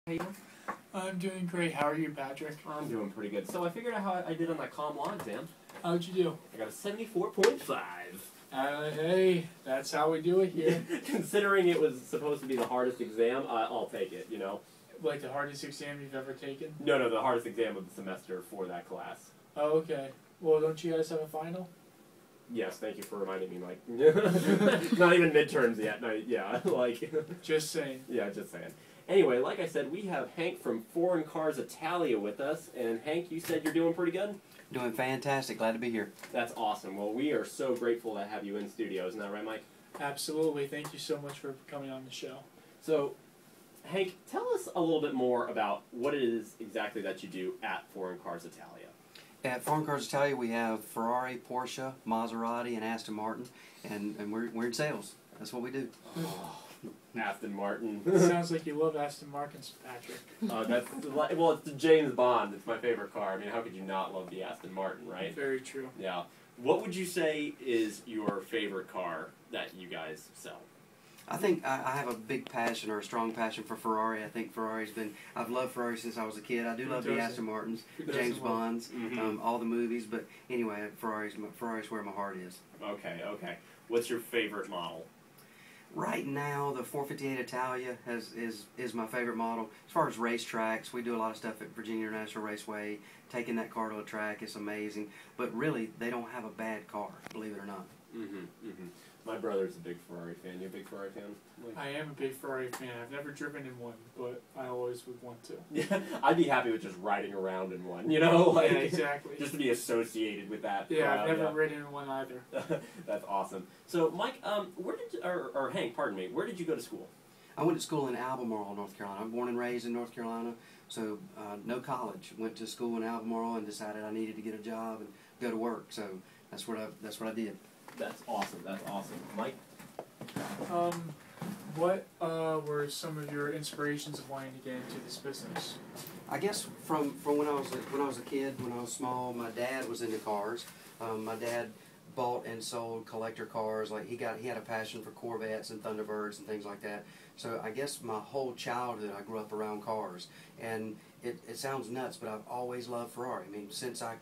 How you doing? I'm doing great. How are you, Patrick? I'm doing pretty good. So I figured out how I did on that comm law exam. How'd you do? I got a 74.5. Hey, that's how we do it here. Considering it was supposed to be the hardest exam, I'll take it, you know? Like the hardest exam you've ever taken? No, the hardest exam of the semester for that class. Oh, okay. Well, don't you guys have a final? Yes, thank you for reminding me, like, not even midterms yet. No, yeah, like... Just saying. Yeah, just saying. Anyway, like I said, we have Hank from Foreign Cars Italia with us. And Hank, you said you're doing pretty good? Doing fantastic. Glad to be here. That's awesome. Well, we are so grateful to have you in studio. Isn't that right, Mike? Absolutely. Thank you so much for coming on the show. So, Hank, tell us a little bit more about what it is exactly that you do at Foreign Cars Italia. At Foreign Cars Italia, we have Ferrari, Porsche, Maserati, and Aston Martin, and we're in sales. That's what we do. Oh, Aston Martin. Sounds like you love Aston Martins, Patrick. Well, it's James Bond. It's my favorite car. I mean, how could you not love the Aston Martin, right? Very true. Yeah. What would you say is your favorite car that you guys sell? I think I have a big passion or a strong passion for Ferrari. I think I've loved Ferrari since I was a kid. I do love the Aston Martins, James Bonds, all the movies. But anyway, Ferrari's where my heart is. Okay. What's your favorite model? Right now, the 458 Italia is my favorite model. As far as racetracks, we do a lot of stuff at Virginia International Raceway. Taking that car to a track is amazing. But really, they don't have a bad car, believe it or not. My brother's a big Ferrari fan. You a big Ferrari fan? I am a big Ferrari fan. I've never driven in one, but I always would want to. Yeah, I'd be happy with just riding around in one, you know? Like, yeah, exactly. Just to be associated with that. Yeah, I've never ridden in one either. That's awesome. So, Mike, or Hank, pardon me, where did you go to school? I went to school in Albemarle, North Carolina. I'm born and raised in North Carolina, so no college. Went to school in Albemarle and decided I needed to get a job and go to work. So that's what I did. That's awesome. Mike? What were some of your inspirations of wanting to get into this business? I guess from when I was a kid, when I was small, my dad was into cars. My dad bought and sold collector cars. Like he had a passion for Corvettes and Thunderbirds and things like that. So I guess my whole childhood I grew up around cars, and it sounds nuts, but I've always loved Ferrari. I mean, since I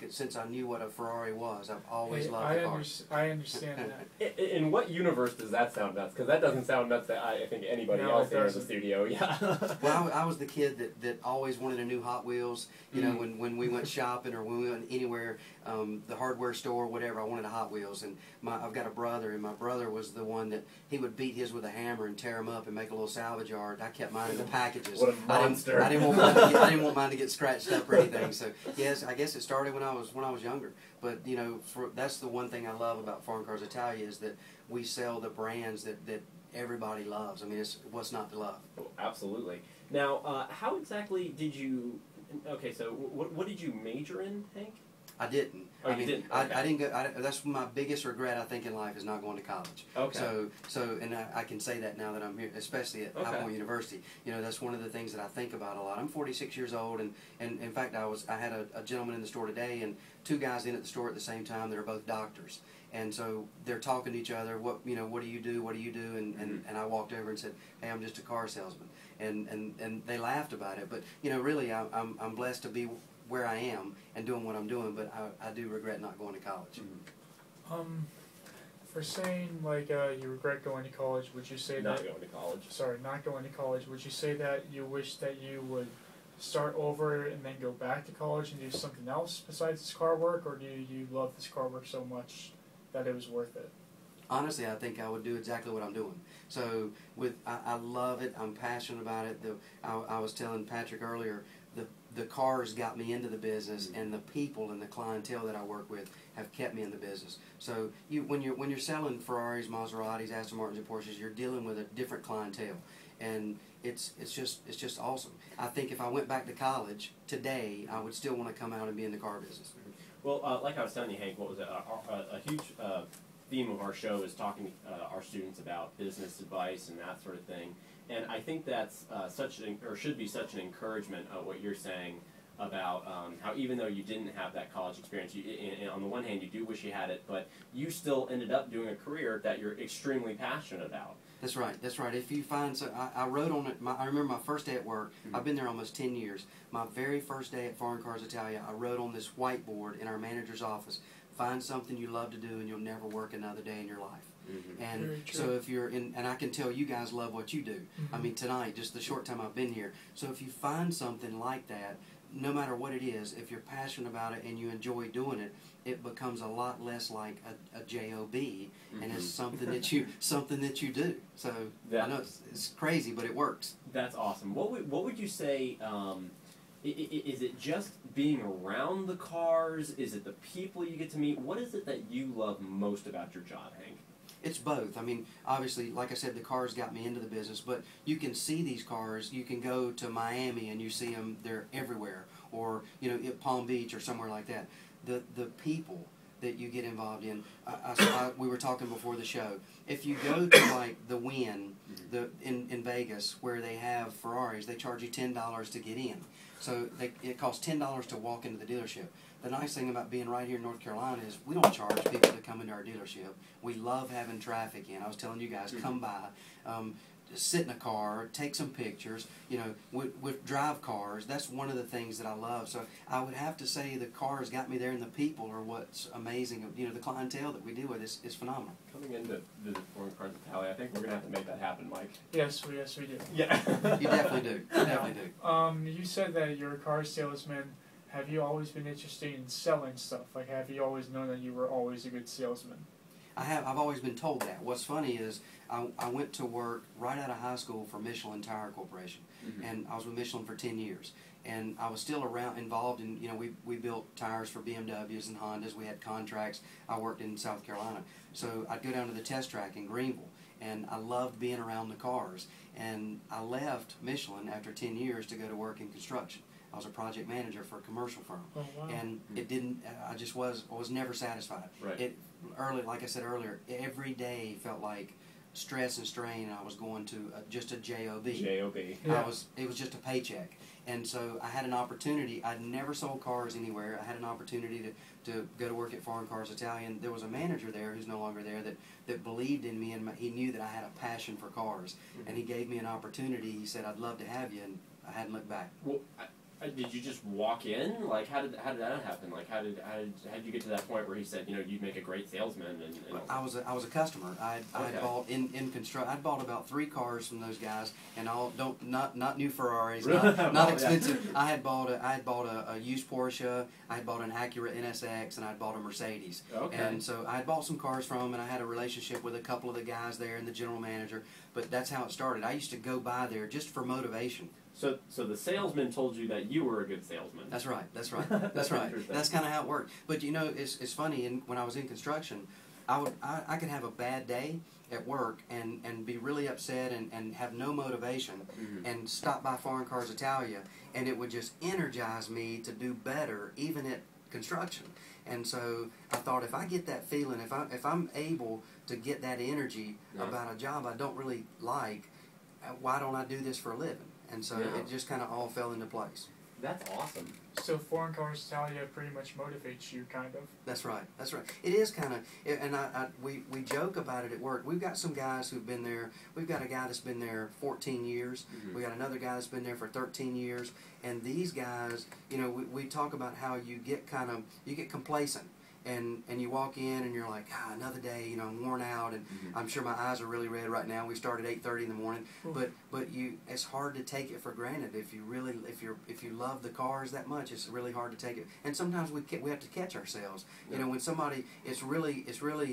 knew what a Ferrari was, I've always loved the cars. I understand that. In what universe does that sound nuts? Because that doesn't sound nuts to I think anybody else here in the studio. Yeah. Well, I was the kid that always wanted a new Hot Wheels. You know, when we went shopping or when we went anywhere, the hardware store, whatever, I wanted a Hot Wheels. And I've got a brother, and my brother was the one that he would beat his with a hammer and tear them up and make a little salvage yard. I kept mine in the packages. What a monster! I didn't want mine to get scratched up or anything. So yes, I guess it started when I was younger. But you know, that's the one thing I love about Foreign Cars Italia is that we sell the brands that everybody loves. I mean, it's what's not to love. Oh, absolutely. Now, how exactly did you? Okay, so what did you major in, Hank? I didn't. Oh, you didn't? Okay. I didn't go. That's my biggest regret, I think, in life is not going to college. Okay. So, and I can say that now that I'm here, especially at High Point University. You know, that's one of the things that I think about a lot. I'm 46 years old, and in fact, I had a gentleman in the store today, and two guys in at the store at the same time that are both doctors. And so they're talking to each other. What do you do? What do you do? And I walked over and said, hey, I'm just a car salesman. And they laughed about it. But you know, really, I'm blessed to be where I am and doing what I'm doing, but I do regret not going to college. For saying like you regret going to college, would you say not going to college? Sorry, not going to college. Would you say that you wish that you would start over and then go back to college and do something else besides this car work, or do you love this car work so much that it was worth it? Honestly, I think I would do exactly what I'm doing. So I love it. I'm passionate about it. I was telling Patrick earlier, the cars got me into the business, and the people and the clientele that I work with have kept me in the business. So when you're selling Ferraris, Maseratis, Aston Martins, and Porsches, you're dealing with a different clientele, and it's just awesome. I think if I went back to college today, I would still want to come out and be in the car business. Well, like I was telling you, Hank, what was it? A huge theme of our show is talking to our students about business advice and that sort of thing. And I think that's should be such an encouragement what you're saying about how even though you didn't have that college experience, on the one hand you do wish you had it, but you still ended up doing a career that you're extremely passionate about. That's right. That's right. If you find, so I wrote on it. I remember my first day at work. Mm-hmm. I've been there almost 10 years. My very first day at Foreign Cars Italia, I wrote on this whiteboard in our manager's office. Find something you love to do, and you'll never work another day in your life. Mm-hmm. And so if you're in, and I can tell you guys love what you do. I mean, tonight, just the short time I've been here. So if you find something like that, no matter what it is, if you're passionate about it and you enjoy doing it, it becomes a lot less like a job, and it's something that you do. So I know it's crazy, but it works. That's awesome. What would you say? Is it just being around the cars? Is it the people you get to meet? What is it that you love most about your job, Hank? It's both. I mean, obviously, like I said, the cars got me into the business, but you can see these cars. You can go to Miami and you see them, they're everywhere, or, you know, at Palm Beach or somewhere like that. The people that you get involved in, we were talking before the show. If you go to, like, the Wynn in Vegas, where they have Ferraris, they charge you $10 to get in. So it costs $10 to walk into the dealership. The nice thing about being right here in North Carolina is we don't charge people to come into our dealership. We love having traffic in. I was telling you guys, come by, sit in a car, take some pictures, you know, with drive cars. That's one of the things that I love. So I would have to say the cars got me there, and the people are what's amazing. You know, the clientele that we deal with is phenomenal. Coming into visit Foreign Cars Italia, I think we're going to have to make that happen, Mike. Yes, we do. Yeah. You definitely do. You definitely do. You said that you're a car salesman. Have you always been interested in selling stuff? Like, have you always known that you were always a good salesman? I've always been told that. What's funny is I went to work right out of high school for Michelin Tire Corporation, and I was with Michelin for 10 years. And I was still involved in, you know, we built tires for BMWs and Hondas. We had contracts. I worked in South Carolina. So I'd go down to the test track in Greenville, and I loved being around the cars. And I left Michelin after 10 years to go to work in construction. I was a project manager for a commercial firm, and it didn't. I was never satisfied. Right. Like I said earlier, every day felt like stress and strain. And I was going to just a job. Job. Yeah. It was just a paycheck, and so I had an opportunity. I'd never sold cars anywhere. I had an opportunity to go to work at Foreign Cars Italia. There was a manager there who's no longer there that believed in me, and he knew that I had a passion for cars, and he gave me an opportunity. He said, "I'd love to have you," and I hadn't looked back. Well, did you just walk in? Like, how did that happen? Like, how did you get to that point where he said, you know, you'd make a great salesman? And I was a customer. I bought in construct. I bought about 3 cars from those guys, and not new Ferraris, not expensive. I had bought a used Porsche. I had bought an Acura NSX, and I had bought a Mercedes. Okay. And so I had bought some cars from them, and I had a relationship with a couple of the guys there and the general manager. But that's how it started. I used to go by there just for motivation. So the salesman told you that you were a good salesman. That's right. That's right. That's right. That's kind of how it worked. But you know, it's funny. When I was in construction, I could have a bad day at work and be really upset and have no motivation, and stop by Foreign Cars Italia, and it would just energize me to do better, even at construction. And so I thought, if I get that feeling, if I'm able to get that energy about a job I don't really like, why don't I do this for a living? And so it just kind of all fell into place. That's awesome. So Foreign Cars Italia pretty much motivates you, kind of. That's right. That's right. It is kind of, and we joke about it at work. We've got some guys who've been there. We've got a guy that's been there 14 years. We got another guy that's been there for 13 years. And these guys, you know, we talk about how you get complacent. And you walk in and you're like, another day, you know, I'm worn out, and I'm sure my eyes are really red right now. We start at 8:30 in the morning, but it's hard to take it for granted. If you love the cars that much, it's really hard to take it. And sometimes we have to catch ourselves. You know, when somebody, it's really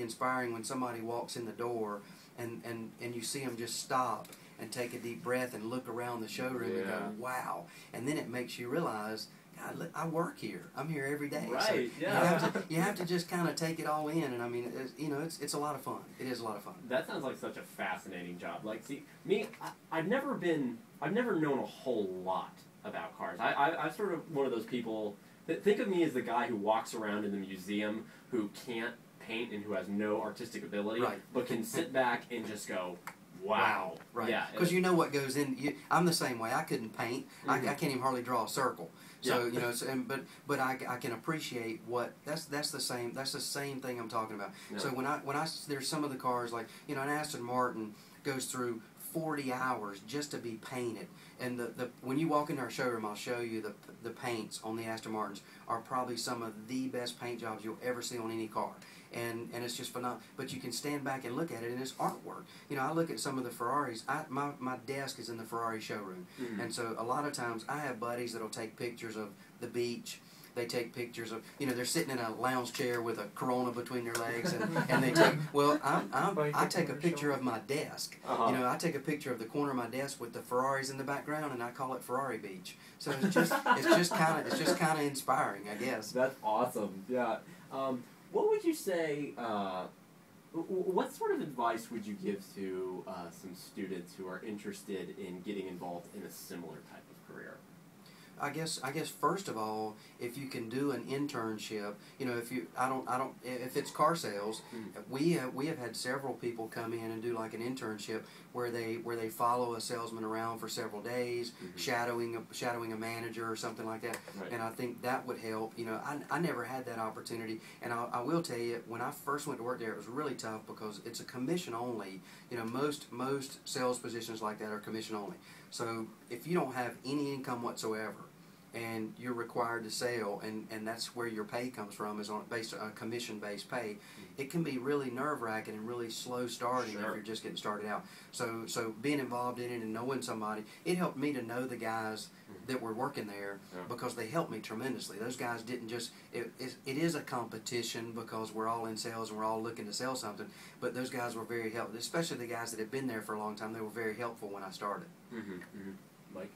inspiring when somebody walks in the door and you see them just stop and take a deep breath and look around the showroom and go, wow. And then it makes you realize, God, I work here. I'm here every day. Right. So Yeah. you have to just kind of take it all in, and I mean, it's a lot of fun. It is a lot of fun. That sounds like such a fascinating job. Like, see, me, I've never known a whole lot about cars. I'm sort of one of those people that think of me as the guy who walks around in the museum who can't paint and who has no artistic ability, but can sit back and just go, wow. Right. Yeah. Because you know what goes in. I'm the same way. I couldn't paint. I can't even hardly draw a circle. So you know, but I can appreciate what that's the same thing I'm talking about. Yeah. So when I there's some of the cars, like, you know, an Aston Martin, goes through 40 hours just to be painted. And when you walk into our showroom, I'll show you the paints on the Aston Martins are probably some of the best paint jobs you'll ever see on any car. And it's just phenomenal. But you can stand back and look at it, and it's artwork. You know, I look at some of the Ferraris. My desk is in the Ferrari showroom. And so a lot of times I have buddies that'll take pictures of the beach. They take pictures of, you know, they're sitting in a lounge chair with a Corona between their legs, and they take, well, I take a picture of my desk. You know, I take a picture of the corner of my desk with the Ferraris in the background, and I call it Ferrari Beach. So it's just kind of inspiring, I guess. That's awesome. Yeah. What would you say? What sort of advice would you give to some students who are interested in getting involved in a similar type of career? I guess first of all, if you can do an internship, you know, if it's car sales, we have had several people come in and do like an internship where they follow a salesman around for several days, shadowing a manager or something like that. Right. And I think that would help. You know, I never had that opportunity, and I will tell you, when I first went to work there, it was really tough because it's a commission only. You know, most sales positions like that are commission only. So if you don't have any income whatsoever, and you're required to sell, and that's where your pay comes from, is based on commission-based pay, it can be really nerve-wracking and really slow starting if you're just getting started out. So being involved in it and knowing somebody, it helped me to know the guys that were working there because they helped me tremendously. Those guys didn't just, it is a competition because we're all in sales and we're all looking to sell something, but those guys were very helpful, especially the guys that had been there for a long time. They were very helpful when I started. Mike?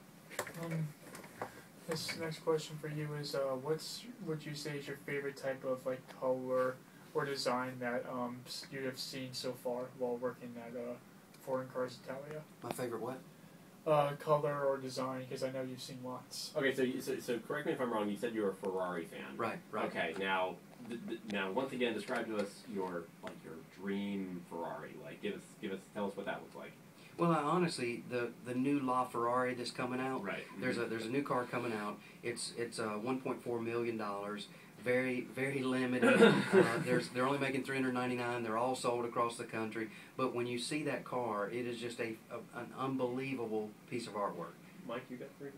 This next question for you is, what's would you say is your favorite type of like color or design that you have seen so far while working at Foreign Cars Italia? My favorite what? Color or design, because I know you've seen lots. Okay, so correct me if I'm wrong. You said you were a Ferrari fan. Right. Okay, now once again, describe to us your dream Ferrari. Like, tell us what that looks like. Well, honestly, the new LaFerrari that's coming out. Right. There's a new car coming out. It's $1.4 million. Very, very limited. They're only making 399. They're all sold across the country. But when you see that car, it is just an unbelievable piece of artwork. Mike, you got $3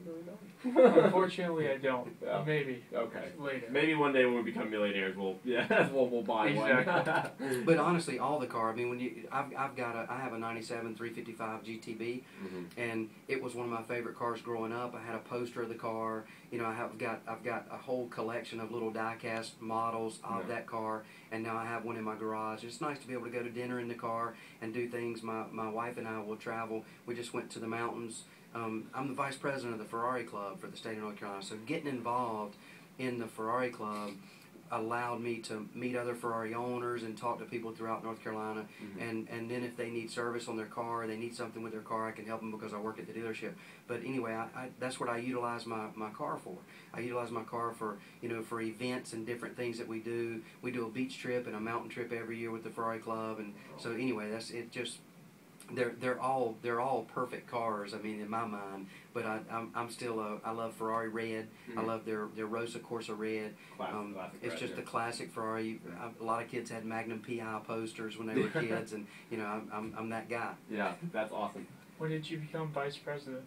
million? Unfortunately, I don't. Maybe. Okay. Later. Maybe one day when we become millionaires, we'll buy one. But honestly, all the car. I mean, I have a '97 355 GTB, and it was one of my favorite cars growing up. I had a poster of the car. You know, I've got a whole collection of little die-cast models of that car, and now I have one in my garage. It's nice to be able to go to dinner in the car and do things. My wife and I will travel. We just went to the mountains. I'm the vice president of the Ferrari Club for the state of North Carolina, so getting involved in the Ferrari Club allowed me to meet other Ferrari owners and talk to people throughout North Carolina, and then if they need service on their car, they need something with their car, I can help them because I work at the dealership. But anyway, that's what I utilize my car for. I utilize my car for, you know, for events and different things that we do. We do a beach trip and a mountain trip every year with the Ferrari Club, and so anyway, that's it. Just they're all perfect cars. I mean, in my mind. But I'm still I love Ferrari red. I love their Rosa Corsa red. It's just the classic Ferrari. A lot of kids had Magnum PI posters when they were kids, and you know I'm that guy. Yeah, that's awesome. When did you become vice president?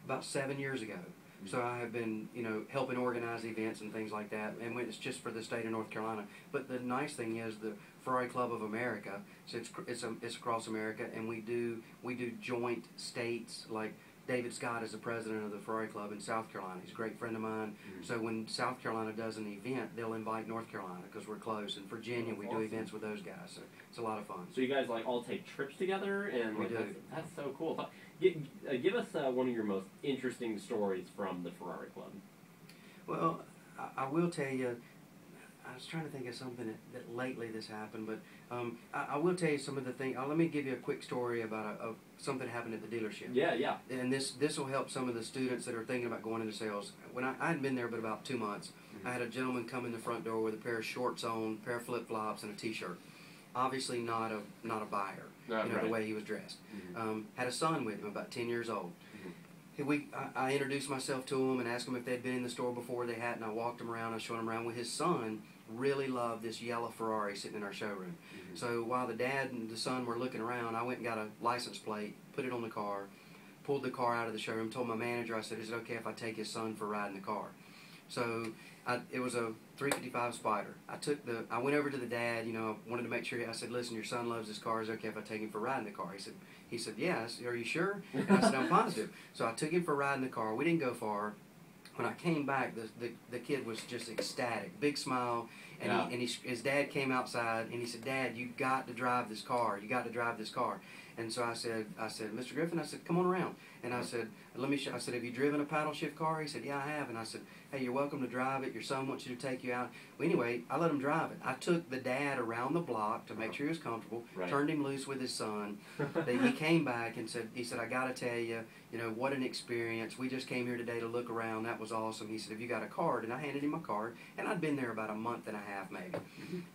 About 7 years ago. So I have been, you know, helping organize events and things like that, and it's just for the state of North Carolina. But the nice thing is the Ferrari Club of America, so it's across America, and we do joint states. Like David Scott is the president of the Ferrari Club in South Carolina. He's a great friend of mine. So when South Carolina does an event, they'll invite North Carolina because we're close. And Virginia, we do events with those guys. So it's a lot of fun. So you guys like all take trips together, and we do. That's so cool. Give us one of your most interesting stories from the Ferrari Club. Well, I will tell you, I was trying to think of something that lately this happened, but I will tell you some of the things. Let me give you a quick story about something that happened at the dealership. Yeah. And this will help some of the students that are thinking about going into sales. When I hadn't been there but about 2 months, I had a gentleman come in the front door with a pair of shorts on, a pair of flip-flops, and a T-shirt. Obviously not a buyer, the way he was dressed. Had a son with him, about 10 years old. I introduced myself to him and asked him if they'd been in the store before. They hadn't. I walked him around. I showed him around with his son. really loved this yellow Ferrari sitting in our showroom. So while the dad and the son were looking around, I went and got a license plate, put it on the car, pulled the car out of the showroom, told my manager, I said, is it okay if I take his son for a ride in the car? So it was a 355 Spider. I went over to the dad, wanted to make sure, I said, listen, your son loves this car, is it okay if I take him for a ride in the car? He said, yes, are you sure? And I said, I'm positive. So I took him for a ride in the car. We didn't go far. When I came back, the kid was just ecstatic, big smile, and his dad came outside and he said, Dad, you got to drive this car. You got to drive this car. And so I said, Mr. Griffin, I said, come on around. And I said, let me show. I said, have you driven a paddle shift car? He said, yeah, I have. And I said, hey, you're welcome to drive it. Your son wants you to take you out. Well, anyway, I let him drive it. I took the dad around the block to make sure he was comfortable, turned him loose with his son. He came back and said, I got to tell you, what an experience. We just came here today to look around. That was awesome. He said, have you got a card? And I handed him my card. And I'd been there about a month and a half maybe.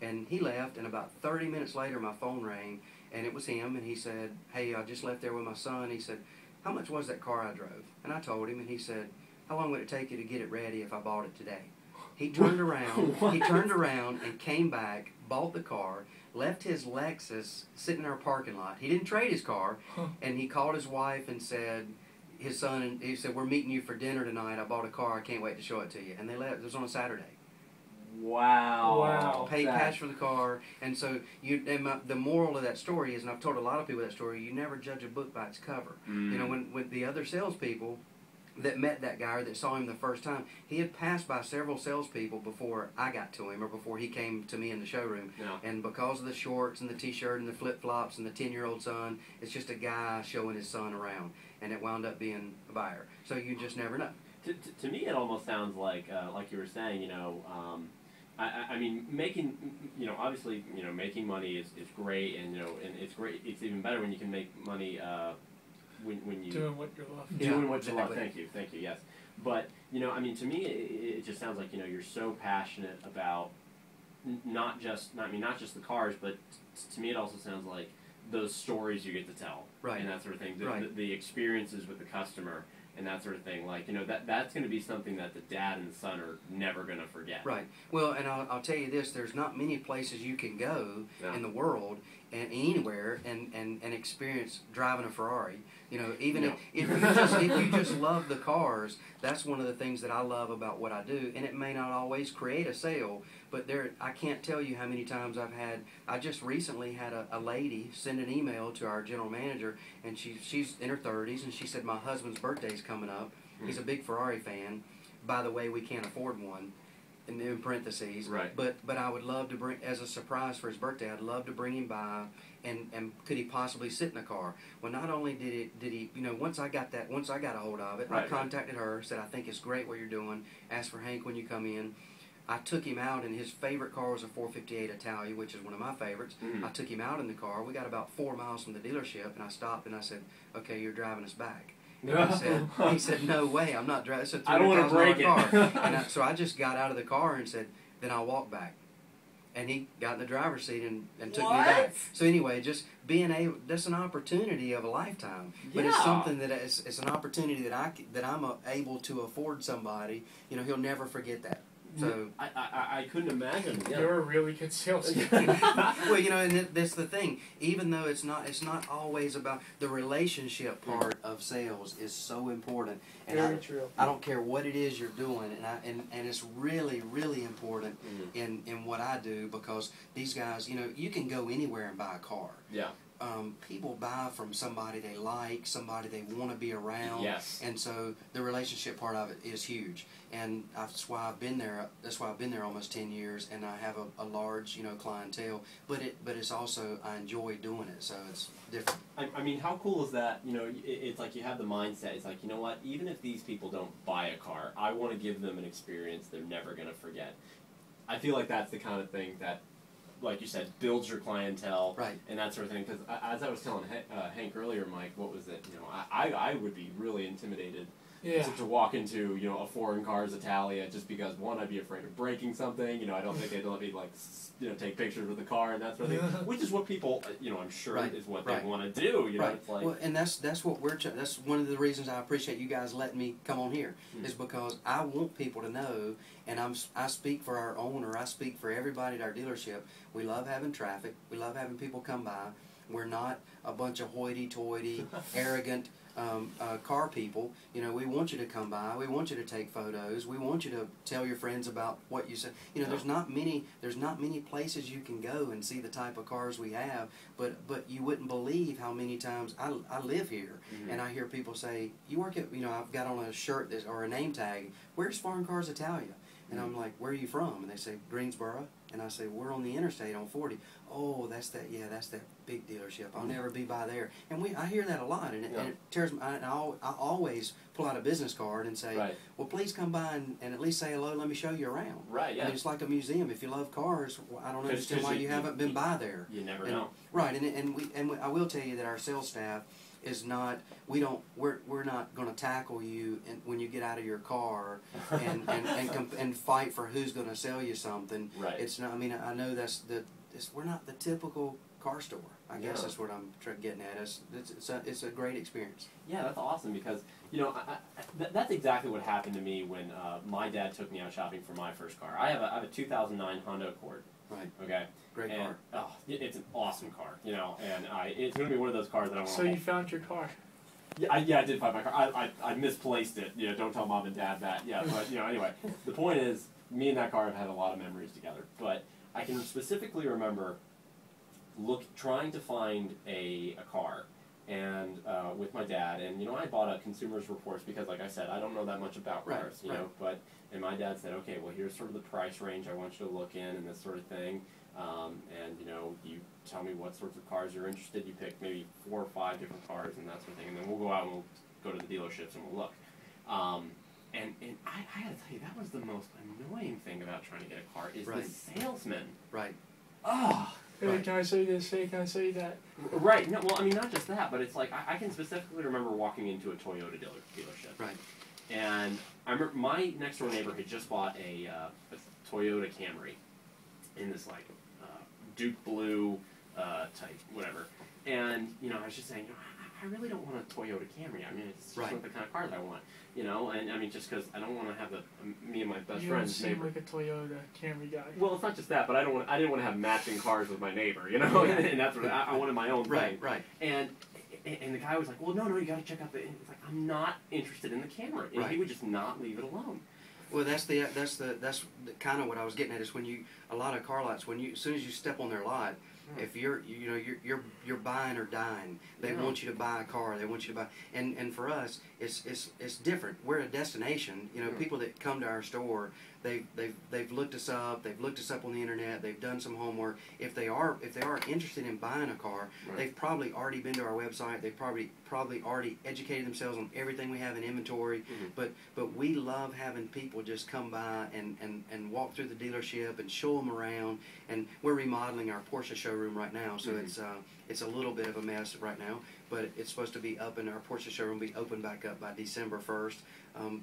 And he left, and about 30 minutes later, my phone rang. And it was him, and he said, hey, I just left there with my son. He said, how much was that car I drove? And I told him, and he said, how long would it take you to get it ready if I bought it today? He turned around and came back, bought the car, left his Lexus sitting in our parking lot. He didn't trade his car, and he called his wife and said, his son, he said, we're meeting you for dinner tonight. I bought a car. I can't wait to show it to you. And they left. It was on a Saturday. Wow. Paid cash for the car. And so the moral of that story is, and I've told a lot of people that story, you never judge a book by its cover. When the other salespeople that met that guy or that saw him the first time, he had passed by several salespeople before I got to him or before he came to me in the showroom. And because of the shorts and the t-shirt and the flip-flops and the 10-year-old son, it's just a guy showing his son around. And it wound up being a buyer. So you just never know. To me, it almost sounds like you were saying, I mean, making, obviously, making money is great, and it's great. It's even better when you can make money when you doing what you love. Doing what you love. Thank you. Yes. But I mean, to me, it just sounds like you're so passionate about not just the cars, but to me, it also sounds like those stories you get to tell, and that sort of thing. The experiences with the customer. And that sort of thing, that's going to be something that the dad and the son are never going to forget. Right. Well, and I'll tell you this: there's not many places you can go in the world and anywhere and experience driving a Ferrari. Even if you just love the cars, that's one of the things that I love about what I do. And it may not always create a sale, but I can't tell you how many times I just recently had a lady send an email to our general manager, and she's in her 30s, and she said, my husband's birthday's coming up. He's a big Ferrari fan. By the way, we can't afford one. In parentheses, but I would love to bring, as a surprise for his birthday, I'd love to bring him by, and could he possibly sit in a car? Well, not only did he, once I got a hold of it, I contacted her, said, I think it's great what you're doing, asked for Hank when you come in. I took him out, and his favorite car was a 458 Italia, which is one of my favorites. I took him out in the car. We got about 4 miles from the dealership, and I stopped and I said, okay, you're driving us back. He said, no way, I'm not driving. It's a $300,000 car. And so I just got out of the car and said, then I'll walk back. And he got in the driver's seat and took me back. So anyway, just being able, that's an opportunity of a lifetime. But it's something that it's an opportunity that I'm able to afford somebody. He'll never forget that. So I couldn't imagine. You're a really good salesman. Well, and that's the thing. Even though it's not always about the relationship part of sales is so important. And Very true. I don't care what it is you're doing, and it's really, really important in what I do, because these guys, you can go anywhere and buy a car. Yeah. People buy from somebody they like, somebody they want to be around. Yes. And so the relationship part of it is huge. And that's why I've been there. That's why I've been there almost 10 years, and I have a large, clientele. But it's also, I enjoy doing it, so it's different. I mean, how cool is that? It's like you have the mindset. It's like, you know what? Even if these people don't buy a car, I want to give them an experience they're never going to forget. I feel like that's the kind of thing that, like you said, builds your clientele, and that sort of thing. Because as I was telling Hank earlier, Mike, what was it? I would be really intimidated to walk into, you know, a foreign car's Italia just because, one, I'd be afraid of breaking something. You know, I don't think they'd let me, like, you know, take pictures with the car and that sort of thing, which is what people, you know, I'm sure is what they want to do. You know, it's like, well, and that's what that's one of the reasons I appreciate you guys letting me come on here, is because I want people to know, and I speak for our owner, I speak for everybody at our dealership. We love having traffic. We love having people come by. We're not a bunch of hoity-toity, arrogant car people. You know, we want you to come by. We want you to take photos. We want you to tell your friends about what you said. You know, there's not many places you can go and see the type of cars we have. But you wouldn't believe how many times I live here, and I hear people say, "You work at," you know, I've got on a shirt or a name tag. "Where's Foreign Cars Italia?" And I'm like, "Where are you from?" And they say, "Greensboro." And I say, "We're on the interstate on 40. "Oh, that's that. Yeah, that's that big dealership. I'll never be by there." And I hear that a lot, and it tears me. I always pull out a business card and say, "Well, please come by and at least say hello. Let me show you around." Right. Yeah. I mean, it's like a museum. If you love cars, well, I don't understand why you haven't been by there. You never know. Right. And I will tell you that our sales staff is not. We're not going to tackle you when you get out of your car and fight for who's going to sell you something. Right. It's not. I mean, I know we're not the typical car store. I guess that's what I'm getting at. It's a great experience. Yeah, that's awesome because, you know, that's exactly what happened to me when my dad took me out shopping for my first car. I have a 2009 Honda Accord. Right. Okay. Great car. Oh, it's an awesome car. You know, and it's going to be one of those cars that I want. So you found your car. Yeah, I did find my car. I misplaced it. You know, don't tell mom and dad that. Yeah, but you know, anyway, the point is, me and that car have had a lot of memories together. But I can specifically remember trying to find a car, and with my dad, and you know, I bought a Consumer's Reports because, like I said, I don't know that much about cars, you know. And my dad said, "Okay, well, here's sort of the price range I want you to look in, and this sort of thing, and you know, you tell me what sorts of cars you're interested. You pick maybe 4 or 5 different cars, and that sort of thing, and then we'll go out and we'll go to the dealerships and we'll look." And I gotta tell you, that was the most annoying thing about trying to get a car is the salesman. Right. Oh. Hey, can I say this? Hey, can I say that? Right. No, well, I mean, not just that, but it's like I can specifically remember walking into a Toyota dealership. Right. And I remember my next door neighbor had just bought a Toyota Camry in this like Duke Blue type whatever. And you know, I was just saying, you know, I really don't want a Toyota Camry. I mean, it's just not the kind of car that I want. You know, and I mean, just because I don't want to have me and my best friend's neighbor. You don't seem like a Toyota Camry guy. Well, it's not just that, but I didn't want to have matching cars with my neighbor. You know, and that's what I wanted my own thing. Right. And the guy was like, "Well, no, you got to check out the." It's like, I'm not interested in the Camry, and he would just not leave it alone. Well, that's the kind of what I was getting at. Is when a lot of car lots, as soon as you step on their lot, if you're buying or dying, they want you to buy a car. They want you to buy, and for us, it's different. We're a destination. You know, people that come to our store, they've looked us up. They've looked us up on the internet. They've done some homework. If they are interested in buying a car, they've probably already been to our website. They've probably already educated themselves on everything we have in inventory. But we love having people just come by and walk through the dealership and show them around. And we're remodeling our Porsche showroom right now, so it's a little bit of a mess right now. But it's supposed to be up, and our Porsche showroom will be open back up by December 1st.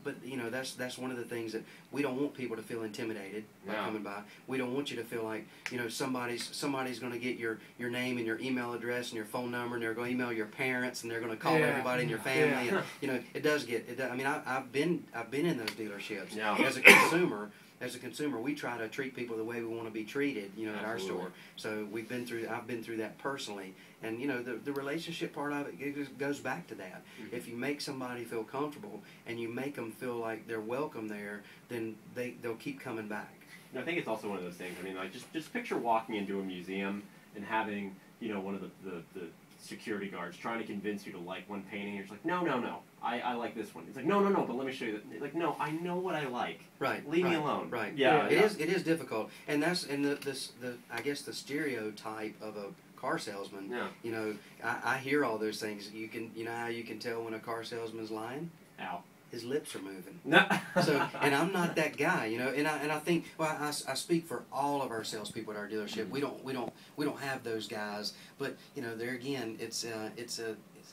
But you know, that's one of the things that we don't want people to feel intimidated by coming by. We don't want you to feel like, you know, somebody's going to get your name and your email address and your phone number, and they're going to email your parents, and they're going to call everybody in your family. And you know, it does get. I mean, I've been in those dealerships as a consumer. As a consumer, we try to treat people the way we want to be treated, you know, at our store. So I've been through that personally. And, you know, the relationship part of it goes back to that. If you make somebody feel comfortable and you make them feel like they're welcome there, then they'll keep coming back. I think it's also one of those things. I mean, like, just picture walking into a museum and having, you know, one of the security guards trying to convince you to like one painting. You're just like, no, I like this one. It's like, no, but let me show you that. Like, no, I know what I like. Right. Leave me alone. Right. Yeah. It is difficult, and that's I guess the stereotype of a car salesman. Yeah. You know, I hear all those things. You know how you can tell when a car salesman's lying? How? his lips are moving. No. So, and I'm not that guy, you know. And I think, well, I speak for all of our salespeople at our dealership. We don't have those guys. But you know, there again, it's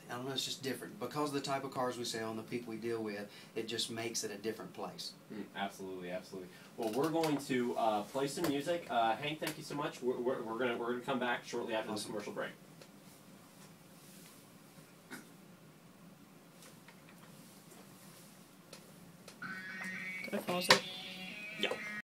I don't know, it's just different because of the type of cars we sell and the people we deal with. It just makes it a different place. Absolutely, absolutely. Well, we're going to play some music. Hank, thank you so much. We're gonna come back shortly after this commercial break. Did I pause it?